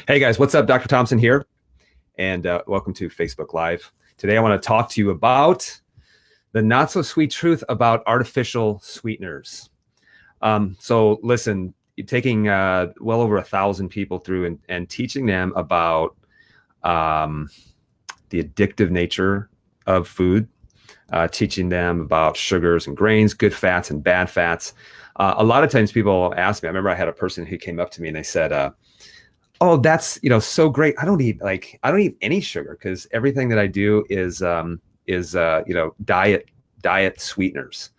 Hey guys, what's up? Dr. Thompson here, and welcome to Facebook Live. Today I want to talk to you about the not so sweet truth about artificial sweeteners. So listen, you're taking well over 1,000 people through and teaching them about um, the addictive nature of food, teaching them about sugars and grains, good fats and bad fats. A lot of times people ask me, I remember I had a person who came up to me and they said, oh, that's, so great. I don't eat any sugar because everything that I do is diet sweeteners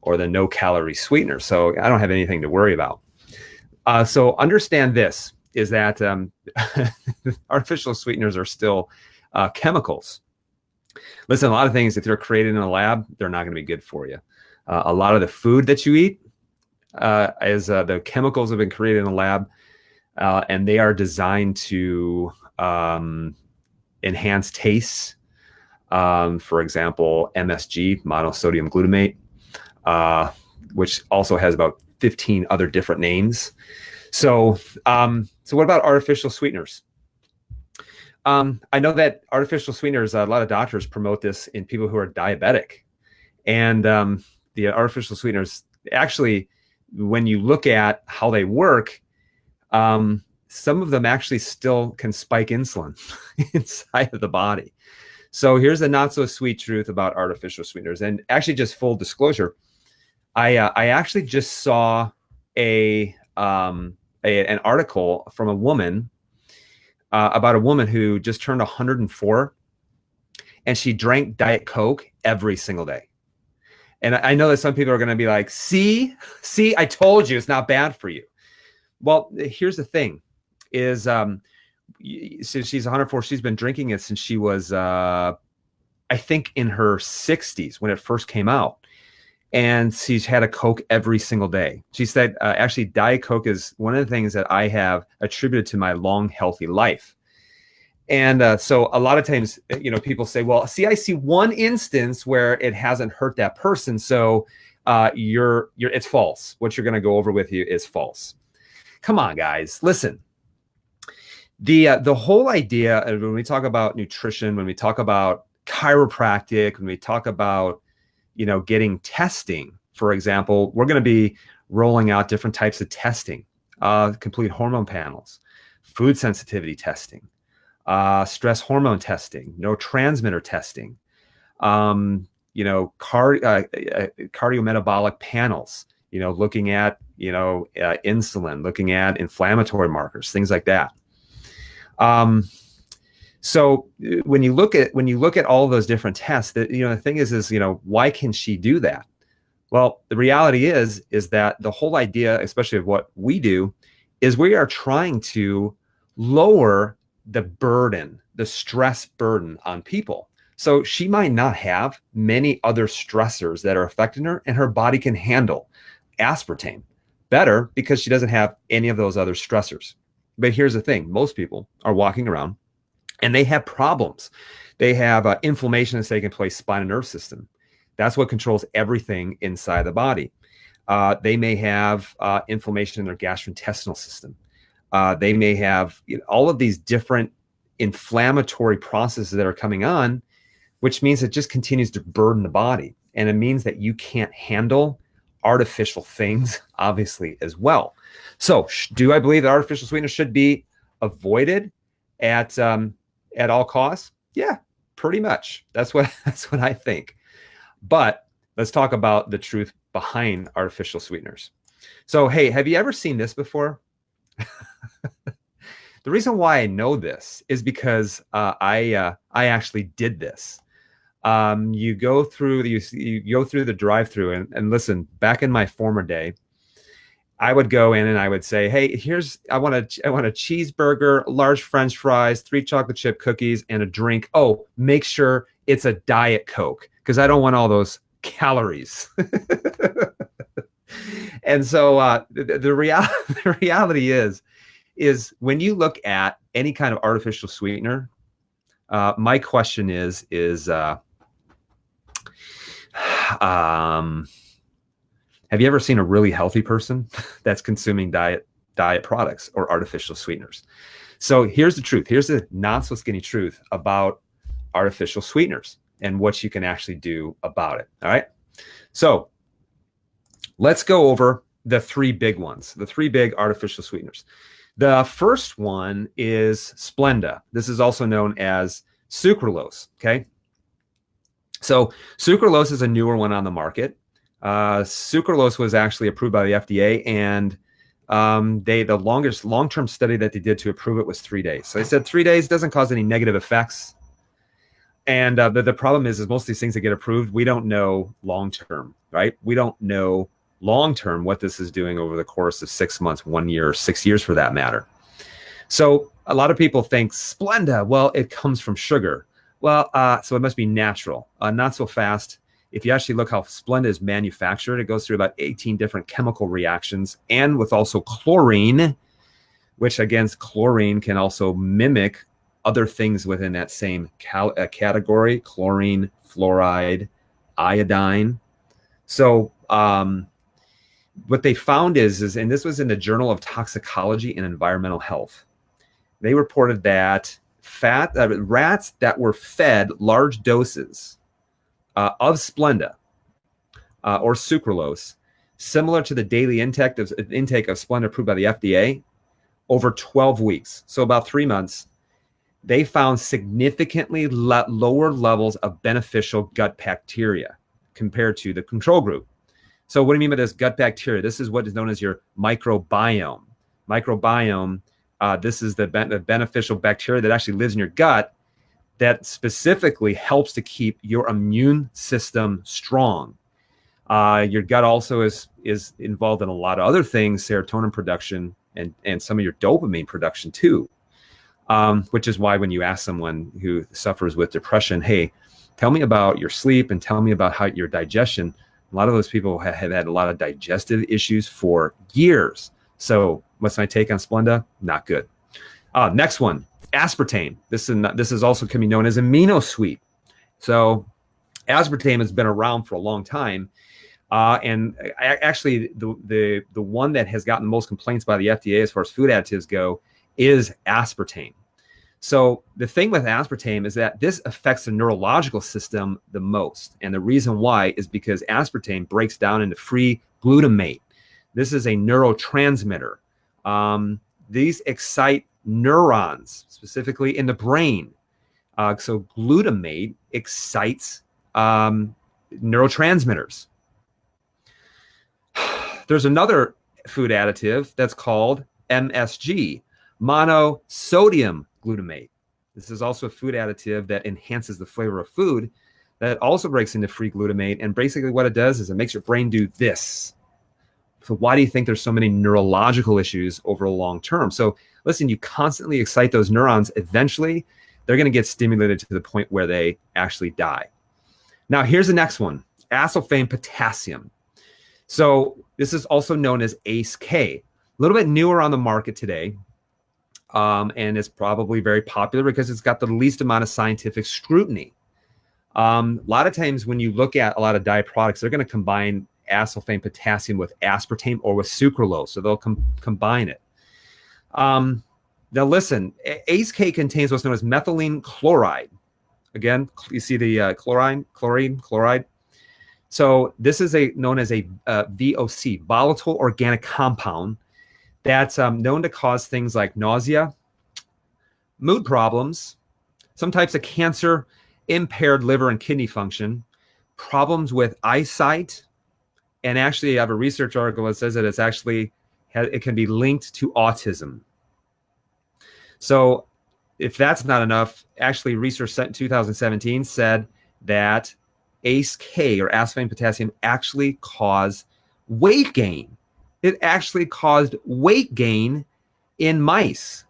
or the no calorie sweeteners. So I don't have anything to worry about. So understand this is that artificial sweeteners are still chemicals. Listen, a lot of things, if they're created in a lab, they're not going to be good for you. A lot of the food that you eat the chemicals have been created in a lab. And they are designed to enhance tastes. For example, MSG, monosodium glutamate, which also has about 15 other different names. So what about artificial sweeteners? I know that artificial sweeteners, a lot of doctors promote this in people who are diabetic. And the artificial sweeteners, actually, when you look at how they work, some of them actually still can spike insulin inside of the body. So here's the not so sweet truth about artificial sweeteners. And actually, just full disclosure, I actually just saw an article from a woman about a woman who just turned 104, and she drank Diet Coke every single day. And I know that some people are going to be like, see, I told you it's not bad for you. Well, here's the thing is, so she's 104. She's been drinking it since she was, I think in her 60s when it first came out. And she's had a Coke every single day. She said, actually, Diet Coke is one of the things that I have attributed to my long, healthy life. And so a lot of times, people say, well, see, I see one instance where it hasn't hurt that person. So it's false. What you're going to go over with you is false. Come on, guys, listen. The whole idea when we talk about nutrition, when we talk about chiropractic, when we talk about, getting testing, for example, we're going to be rolling out different types of testing, complete hormone panels, food sensitivity testing, stress hormone testing, neurotransmitter testing, cardiometabolic panels, looking at, insulin, looking at inflammatory markers, things like that. So when you look at all of those different tests, the thing is, why can she do that? Well, the reality is that the whole idea, especially of what we do, is we are trying to lower the burden, the stress burden on people. So she might not have many other stressors that are affecting her, and her body can handle aspartame better because she doesn't have any of those other stressors. But here's the thing. Most people are walking around and they have problems. They have inflammation that's taking place, spinal nerve system. That's what controls everything inside the body. They may have inflammation in their gastrointestinal system. They may have all of these different inflammatory processes that are coming on, which means it just continues to burden the body. And it means that you can't handle artificial things, obviously, as well. So do I believe that artificial sweeteners should be avoided at all costs? Yeah, pretty much. That's what I think. But let's talk about the truth behind artificial sweeteners. So, hey, have you ever seen this before? The reason why I know this is because I actually did this. You go through the drive-through, and listen, back in my former day, I would go in and I would say, hey, I want a cheeseburger, large French fries, 3 chocolate chip cookies, and a drink. Oh, make sure it's a Diet Coke because I don't want all those calories. And so the reality is when you look at any kind of artificial sweetener, my question is have you ever seen a really healthy person that's consuming Diet diet products or artificial sweeteners. So here's the truth. Here's the not so skinny truth about artificial sweeteners and what you can actually do about it. All right. So let's go over the three big ones, the three big artificial sweeteners. The first one is Splenda. This is also known as sucralose. Okay. So sucralose is a newer one on the market. Sucralose was actually approved by the FDA, and the longest long-term study that they did to approve it was 3 days. So they said 3 days doesn't cause any negative effects. And the problem is most of these things that get approved, we don't know long-term, right? We don't know long-term what this is doing over the course of 6 months, 1 year, 6 years for that matter. So a lot of people think Splenda, well, it comes from sugar. Well, so it must be natural. Not so fast. If you actually look how Splenda is manufactured, it goes through about 18 different chemical reactions, and with also chlorine, which again, chlorine can also mimic other things within that same category: chlorine, fluoride, iodine. So what they found is, and this was in the Journal of Toxicology and Environmental Health, they reported that rats that were fed large doses of Splenda or sucralose, similar to the daily intake of Splenda approved by the FDA, over 12 weeks, so about 3 months, they found significantly lower levels of beneficial gut bacteria compared to the control group. So what do you mean by this gut bacteria? This is what is known as your microbiome. Microbiome, this is the beneficial bacteria that actually lives in your gut that specifically helps to keep your immune system strong. Your gut also is involved in a lot of other things, serotonin production and some of your dopamine production too, which is why when you ask someone who suffers with depression, hey, tell me about your sleep and tell me about how your digestion, a lot of those people have had a lot of digestive issues for years. So what's my take on Splenda? Not good. Next one, aspartame. This is also can be known as amino sweet. So aspartame has been around for a long time. And actually, the one that has gotten the most complaints by the FDA as far as food additives go is aspartame. So the thing with aspartame is that this affects the neurological system the most. And the reason why is because aspartame breaks down into free glutamate. This is a neurotransmitter. These excite neurons, specifically in the brain. So glutamate excites neurotransmitters. There's another food additive that's called MSG, monosodium glutamate. This is also a food additive that enhances the flavor of food that also breaks into free glutamate. And basically what it does is it makes your brain do this. So why do you think there's so many neurological issues over a long term? So listen, you constantly excite those neurons. Eventually, they're going to get stimulated to the point where they actually die. Now, here's the next one, acesulfame potassium. So this is also known as ACE-K. A little bit newer on the market today. And it's probably very popular because it's got the least amount of scientific scrutiny. A lot of times when you look at a lot of diet products, they're going to combine acesulfame potassium with aspartame or with sucralose. So they'll combine it. Now listen, ACE-K contains what's known as methylene chloride. Again, you see the chlorine, chloride. So this is known as a VOC, volatile organic compound, that's known to cause things like nausea, mood problems, some types of cancer, impaired liver and kidney function, problems with eyesight, and actually I have a research article that says that it can be linked to autism. So if that's not enough, actually research set in 2017 said that ACE-K or acesulfame potassium actually caused weight gain. It actually caused weight gain in mice.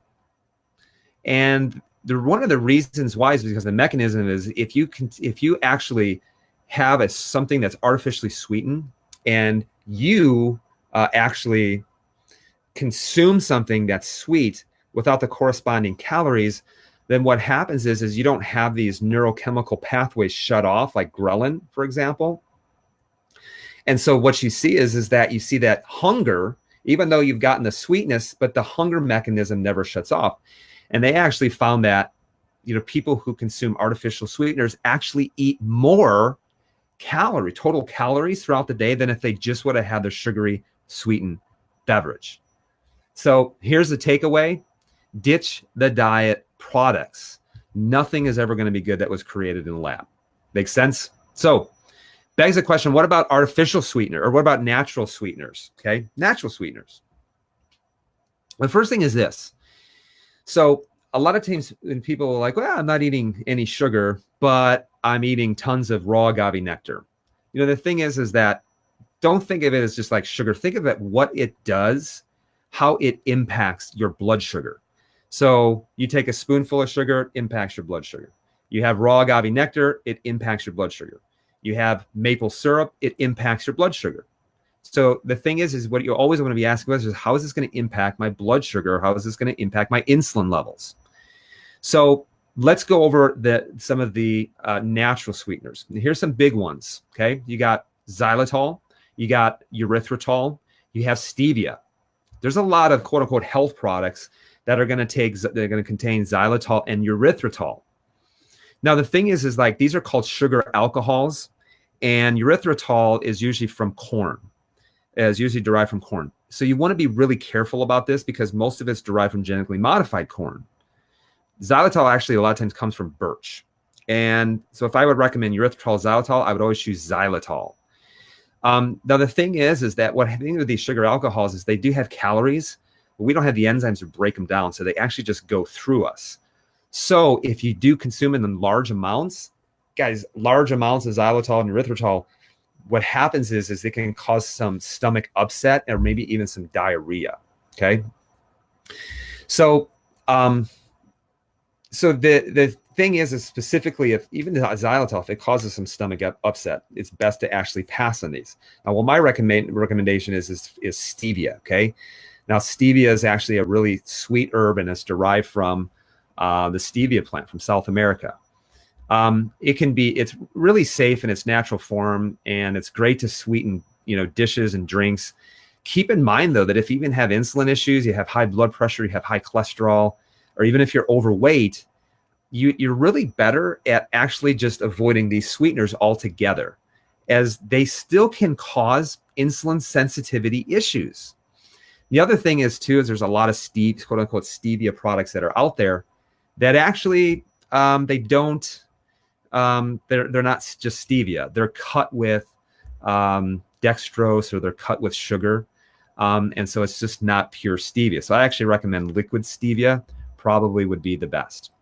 And one of the reasons why is because the mechanism is if you actually have something that's artificially sweetened and you actually consume something that's sweet without the corresponding calories, then what happens is you don't have these neurochemical pathways shut off, like ghrelin, for example. And so what you see is that you see that hunger even though you've gotten the sweetness, but the hunger mechanism never shuts off. And they actually found that, people who consume artificial sweeteners actually eat more total calories throughout the day than if they just would have had their sugary sweetened beverage. So here's the takeaway: ditch the diet products. Nothing is ever going to be good that was created in the lab. Make sense? So begs the question, what about artificial sweetener, or what about natural sweeteners? Okay, natural sweeteners. The first thing is this. So a lot of times when people are like, well, I'm not eating any sugar, but I'm eating tons of raw agave nectar. The thing is that don't think of it as just like sugar. Think of it what it does, how it impacts your blood sugar. So you take a spoonful of sugar, it impacts your blood sugar. You have raw agave nectar, it impacts your blood sugar. You have maple syrup, it impacts your blood sugar. So the thing is what you always want to be asking is how is this going to impact my blood sugar? How is this going to impact my insulin levels? So let's go over some of the natural sweeteners. Here's some big ones. Okay, you got xylitol, you got erythritol, you have stevia. There's a lot of quote unquote health products that are going to contain xylitol and erythritol. Now the thing is like these are called sugar alcohols, and erythritol is usually from corn. Is usually derived from corn. So you want to be really careful about this because most of it's derived from genetically modified corn. Xylitol actually a lot of times comes from birch. And so if I would recommend erythritol, xylitol, I would always choose xylitol. Now the thing is that what happening with these sugar alcohols is they do have calories, but we don't have the enzymes to break them down. So they actually just go through us. So if you do consume them in large amounts, guys, large amounts of xylitol and erythritol, what happens is it can cause some stomach upset or maybe even some diarrhea. Okay. So, the thing is specifically if even the xylitol, if it causes some stomach upset, it's best to actually pass on these. Now, well, my recommendation is stevia. Okay. Now, stevia is actually a really sweet herb, and it's derived from the stevia plant from South America. It's really safe in its natural form, and it's great to sweeten, dishes and drinks. Keep in mind though, that if you even have insulin issues, you have high blood pressure, you have high cholesterol, or even if you're overweight, you're really better at actually just avoiding these sweeteners altogether, as they still can cause insulin sensitivity issues. The other thing is there's a lot of quote unquote stevia products that are out there that actually, they don't, they're not just stevia. They're cut with dextrose, or they're cut with sugar. And so it's just not pure stevia. So I actually recommend liquid stevia probably would be the best.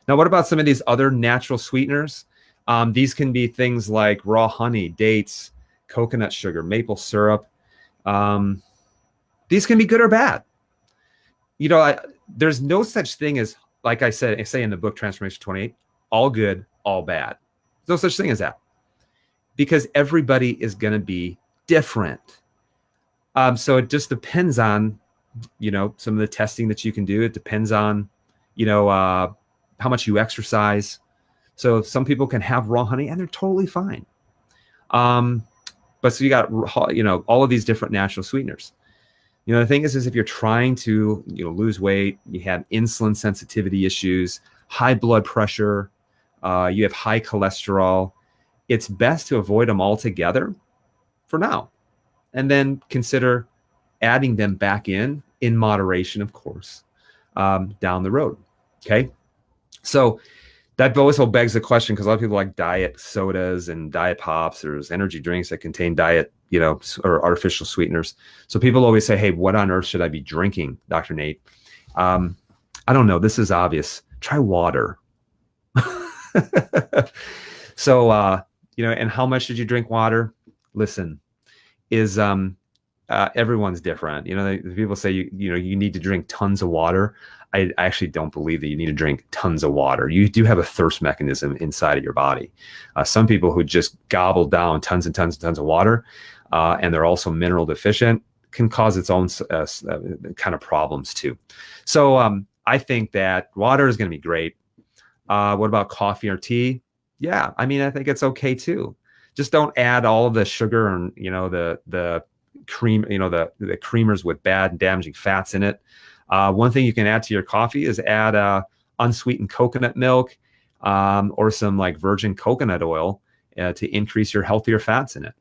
Now, what about some of these other natural sweeteners? These can be things like raw honey, dates, coconut sugar, maple syrup. These can be good or bad. There's no such thing as, like I say in the book, Transformation 28, all good, all bad. There's no such thing as that, because everybody is going to be different. So it just depends on, some of the testing that you can do. It depends on, how much you exercise. So some people can have raw honey and they're totally fine. But so you got, all of these different natural sweeteners. The thing is if you're trying to, lose weight, you have insulin sensitivity issues, high blood pressure, you have high cholesterol, it's best to avoid them altogether for now, and then consider adding them back in moderation, of course, down the road. Okay. So that also begs the question, because a lot of people like diet sodas and diet pops. There's energy drinks that contain diet, or artificial sweeteners. So people always say, hey, what on earth should I be drinking, Dr. Nate? I don't know. This is obvious. Try water. So, and how much should you drink water? Listen, everyone's different. People say, you need to drink tons of water. I actually don't believe that you need to drink tons of water. You do have a thirst mechanism inside of your body. Some people who just gobble down tons and tons and tons of water, and they're also mineral deficient, can cause its own kind of problems too. So I think that water is going to be great. What about coffee or tea? Yeah, I think it's okay too. Just don't add all of the sugar and the cream, the creamers with bad and damaging fats in it. One thing you can add to your coffee is add unsweetened coconut milk, or some like virgin coconut oil to increase your healthier fats in it.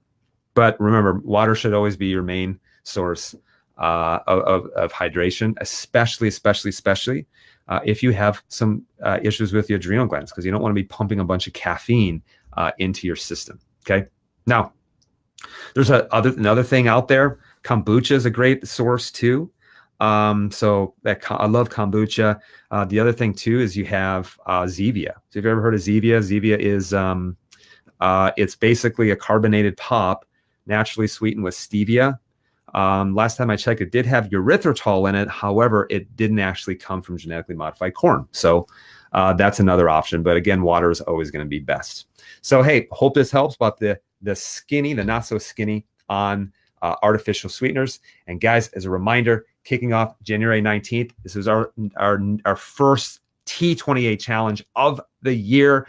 But remember, water should always be your main source of hydration, especially if you have some issues with your adrenal glands, because you don't want to be pumping a bunch of caffeine into your system. Okay. Now, there's another thing out there. Kombucha is a great source too. So I love kombucha. The other thing too is you have Zevia. So have you ever heard of Zevia? Zevia is it's basically a carbonated pop, naturally sweetened with stevia. Last time I checked, it did have erythritol in it. However, it didn't actually come from genetically modified corn. So that's another option. But again, water is always going to be best. So hey, hope this helps about the skinny, the not so skinny on artificial sweeteners. And guys, as a reminder, kicking off January 19th, this is our first T28 challenge of the year.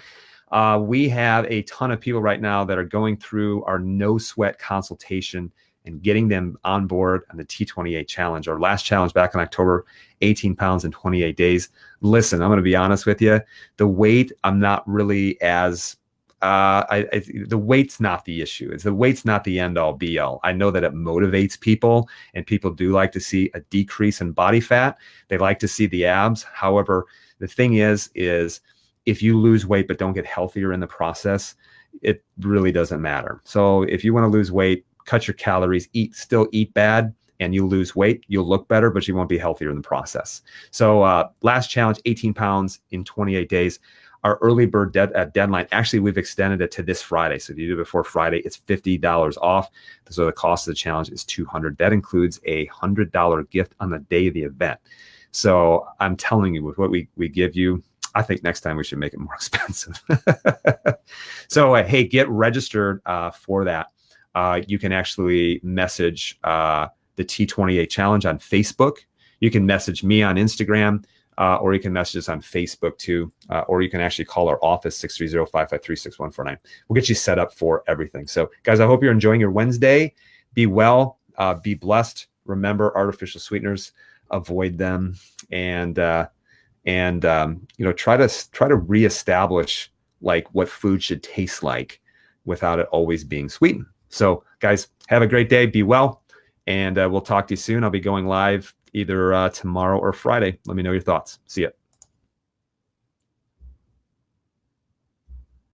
We have a ton of people right now that are going through our no sweat consultation and getting them on board on the T28 challenge. Our last challenge back in October, 18 pounds in 28 days. Listen, I'm going to be honest with you. The weight, I'm not really as, the weight's not the issue. The weight's not the end all be all. I know that it motivates people, and people do like to see a decrease in body fat. They like to see the abs. However, the thing is if you lose weight but don't get healthier in the process, it really doesn't matter. So if you want to lose weight, cut your calories, still eat bad, and you lose weight, you'll look better, but you won't be healthier in the process. So last challenge, 18 pounds in 28 days. Our early bird deadline, actually, we've extended it to this Friday. So if you do it before Friday, it's $50 off. So the cost of the challenge is $200. That includes a $100 gift on the day of the event. So I'm telling you, with what we give you, I think next time we should make it more expensive. So hey, get registered for that. You can actually message the T28 challenge on Facebook. You can message me on Instagram, or you can message us on Facebook too, or you can actually call our office, 630-553-6149. We'll get you set up for everything. So guys, I hope you're enjoying your Wednesday. Be well, be blessed. Remember, artificial sweeteners, avoid them, and try to reestablish like what food should taste like without it always being sweetened. So guys, have a great day, be well, and we'll talk to you soon. I'll be going live either tomorrow or Friday. Let me know your thoughts. See ya.